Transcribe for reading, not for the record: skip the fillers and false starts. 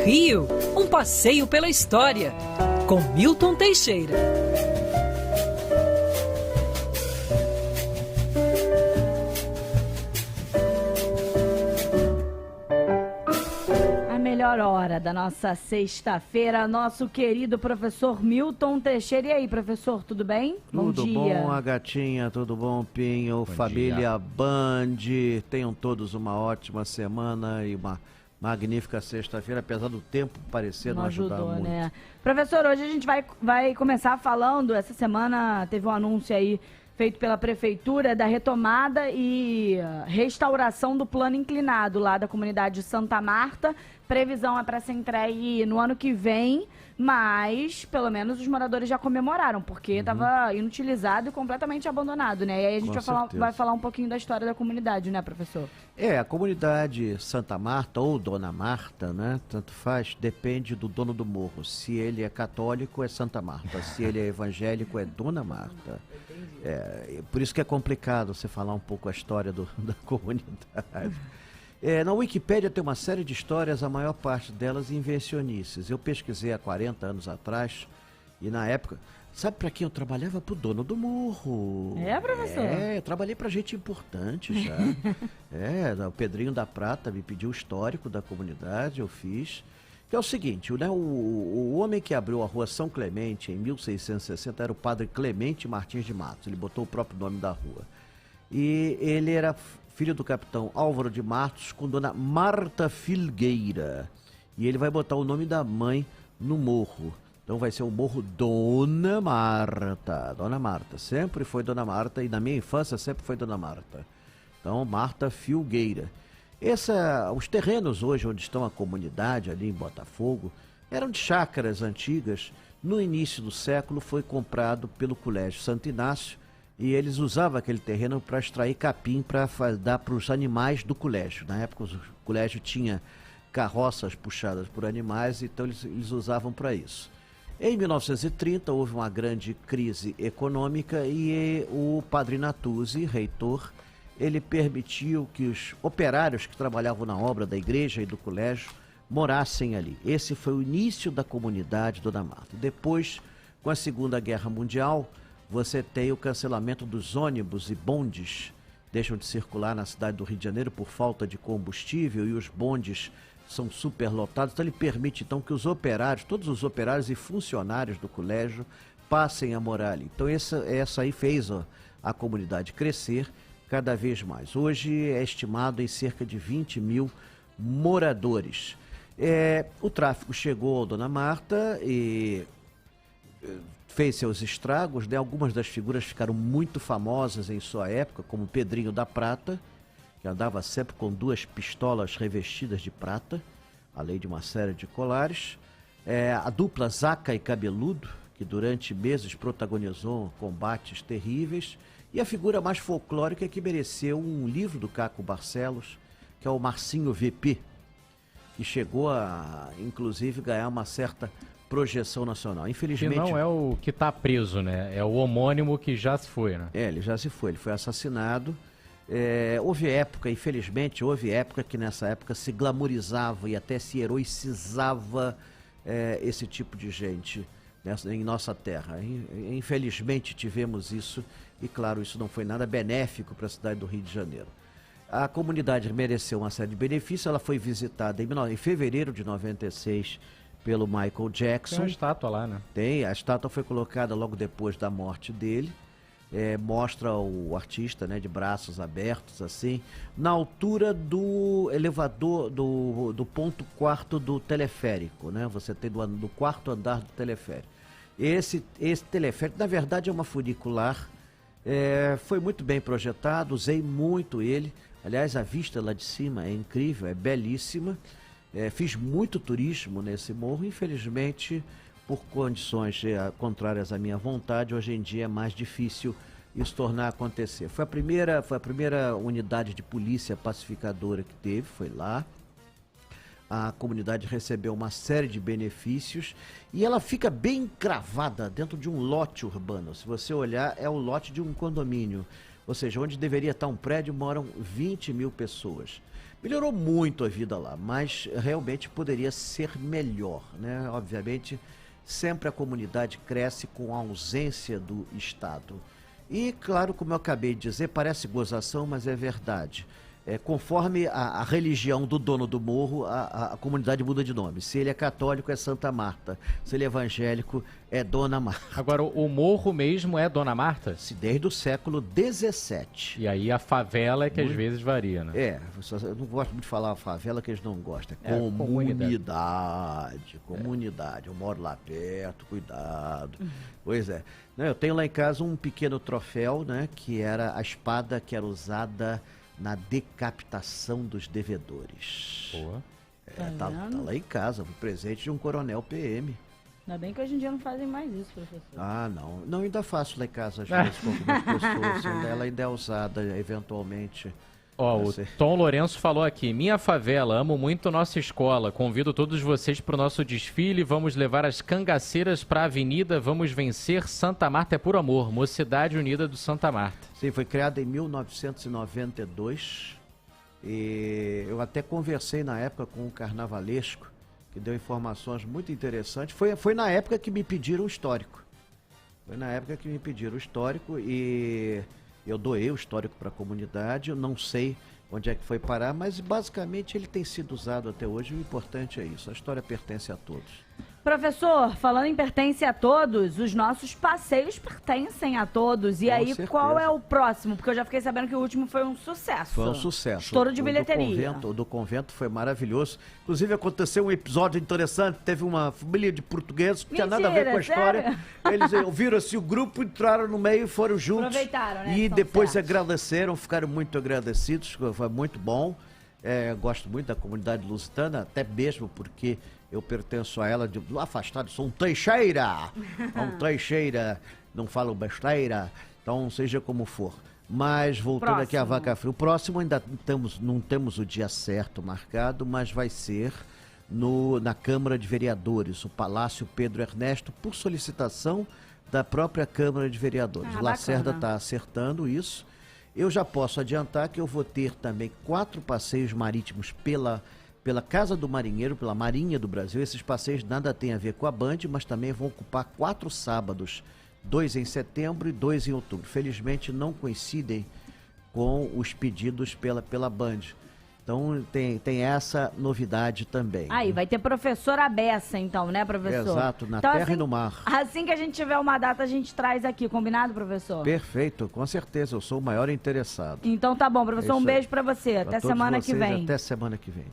Rio, um passeio pela história, com Milton Teixeira. A melhor hora da nossa sexta-feira, nosso querido professor Milton Teixeira. E aí, professor, tudo bem? Tudo bom dia. bom, a gatinha, tudo bom, Pinho, família Band. Tenham todos uma ótima semana e uma magnífica sexta-feira, apesar do tempo parecer não ajudar muito. Né? Professor, hoje a gente vai começar falando, essa semana teve um anúncio aí feito pela Prefeitura da retomada e restauração do plano inclinado lá da comunidade de Santa Marta. Previsão é para ser entregue no ano que vem, mas pelo menos os moradores já comemoraram, porque estava inutilizado e completamente abandonado, né? E aí a gente vai falar um pouquinho da história da comunidade, né, professor? A comunidade Santa Marta ou Dona Marta, né? Tanto faz, depende do dono do morro. Se ele é católico, é Santa Marta. Se ele é evangélico, é Dona Marta. Por isso que é complicado você falar um pouco a história da comunidade. Na Wikipédia tem uma série de histórias, a maior parte delas invencionices. Eu pesquisei há 40 anos atrás e na época, sabe para quem eu trabalhava? Pro dono do morro. Professor? Eu trabalhei para gente importante já. O Pedrinho da Prata me pediu o histórico da comunidade, eu fiz. Que é o seguinte, né, o homem que abriu a rua São Clemente em 1660 era o padre Clemente Martins de Matos. Ele botou o próprio nome da rua. E ele era filho do capitão Álvaro de Matos com dona Marta Filgueira. E ele vai botar o nome da mãe no morro. Então vai ser o morro Dona Marta. Dona Marta, sempre foi Dona Marta e na minha infância sempre foi Dona Marta. Então, Marta Filgueira. Os terrenos hoje onde estão a comunidade, ali em Botafogo, eram de chácaras antigas. No início do século foi comprado pelo Colégio Santo Inácio e eles usavam aquele terreno para extrair capim para dar para os animais do colégio. Na época o colégio tinha carroças puxadas por animais, então eles usavam para isso. Em 1930 houve uma grande crise econômica e o padre Natuzzi, reitor, ele permitiu que os operários que trabalhavam na obra da igreja e do colégio morassem ali. Esse foi o início da comunidade Dona Marta. Depois, com a Segunda Guerra Mundial, você tem o cancelamento dos ônibus e bondes, deixam de circular na cidade do Rio de Janeiro por falta de combustível e os bondes são superlotados. Então ele permite então que os operários, todos os operários e funcionários do colégio passem a morar ali. Então essa aí fez a comunidade crescer cada vez mais. Hoje é estimado em cerca de 20 mil moradores. O tráfico chegou ao Dona Marta e fez seus estragos, né? Algumas das figuras ficaram muito famosas em sua época, como Pedrinho da Prata, que andava sempre com 2 pistolas revestidas de prata, além de uma série de colares. A dupla Zaca e Cabeludo, que durante meses protagonizou combates terríveis. E a figura mais folclórica que mereceu um livro do Caco Barcelos, que é o Marcinho VP, que chegou a, inclusive, ganhar uma certa projeção nacional. Infelizmente... Que não é o que está preso, né? É o homônimo que já se foi, né? Ele já se foi, ele foi assassinado. Houve época que nessa época se glamorizava e até se heroicizava esse tipo de gente em nossa terra. Infelizmente tivemos isso e, claro, isso não foi nada benéfico para a cidade do Rio de Janeiro. A comunidade mereceu uma série de benefícios, ela foi visitada em fevereiro de 96 pelo Michael Jackson. Tem uma estátua lá, né? Tem, a estátua foi colocada logo depois da morte dele. Mostra o artista, né, de braços abertos, assim, na altura do elevador, do ponto 4º do teleférico, né? Você tem do 4º andar do teleférico. Esse teleférico, na verdade, é uma funicular, foi muito bem projetado, usei muito ele. Aliás, a vista lá de cima é incrível, é belíssima. Fiz muito turismo nesse morro, infelizmente, por condições contrárias à minha vontade, hoje em dia é mais difícil isso tornar a acontecer. Foi a primeira unidade de polícia pacificadora que teve, foi lá. A comunidade recebeu uma série de benefícios e ela fica bem encravada dentro de um lote urbano. Se você olhar, é o lote de um condomínio, ou seja, onde deveria estar um prédio moram 20 mil pessoas. Melhorou muito a vida lá, mas realmente poderia ser melhor, né? Obviamente, sempre a comunidade cresce com a ausência do Estado. E, claro, como eu acabei de dizer, parece gozação, mas é verdade. Conforme a religião do dono do morro, a comunidade muda de nome. Se ele é católico, é Santa Marta. Se ele é evangélico, é Dona Marta. Agora, o morro mesmo é Dona Marta? Desde o século XVII. E aí a favela é que às vezes varia, né? Eu não gosto muito de falar favela, que eles não gostam. Comunidade. Eu moro lá perto, cuidado. Pois é. Eu tenho lá em casa um pequeno troféu, né? Que era a espada que era usada na decapitação dos devedores. Boa. Tá lá em casa, um presente de um coronel PM. Ainda bem que hoje em dia não fazem mais isso, professor. Ah, não. Não, ainda faço lá em casa, às vezes, com algumas pessoas. Ela ainda é usada, eventualmente. O Tom Lourenço falou aqui: minha favela, amo muito nossa escola, convido todos vocês para o nosso desfile, vamos levar as cangaceiras para a avenida, vamos vencer, Santa Marta é por amor, Mocidade Unida do Santa Marta. Sim, foi criada em 1992 e eu até conversei na época com um carnavalesco que deu informações muito interessantes. Foi na época que me pediram o histórico. E eu doei o histórico para a comunidade, eu não sei onde é que foi parar, mas basicamente ele tem sido usado até hoje, o importante é isso, a história pertence a todos. Professor, falando em pertence a todos, os nossos passeios pertencem a todos. E Com aí, certeza. Qual é o próximo? Porque eu já fiquei sabendo que o último foi um sucesso. Foi um sucesso. Estouro de bilheteria. O do convento foi maravilhoso. Inclusive, aconteceu um episódio interessante. Teve uma família de portugueses que não tinha nada a ver com a história. Sério? Eles ouviram assim o grupo, entraram no meio e foram juntos. Aproveitaram, né? E Estão depois certos. agradeceram, ficaram muito agradecidos. Foi muito bom. Gosto muito da comunidade lusitana, até mesmo porque eu pertenço a ela de afastado, sou um Teixeira, não falo besteira, então seja como for. Mas voltando aqui à Vaca Fria, o próximo ainda não temos o dia certo marcado, mas vai ser na Câmara de Vereadores, o Palácio Pedro Ernesto, por solicitação da própria Câmara de Vereadores. Lacerda está acertando isso. Eu já posso adiantar que eu vou ter também 4 passeios marítimos pela Casa do Marinheiro, pela Marinha do Brasil. Esses passeios nada tem a ver com a Band, mas também vão ocupar 4 sábados, 2 em setembro e 2 em outubro. Felizmente não coincidem com os pedidos pela Band. Então tem essa novidade também. Aí, vai ter professor à beça, então, né, professor? Exato, na então, terra assim, e no mar. Assim que a gente tiver uma data, a gente traz aqui, combinado, professor? Perfeito, com certeza, eu sou o maior interessado. Então tá bom, professor, um beijo pra você. Até semana que vem. Até semana que vem.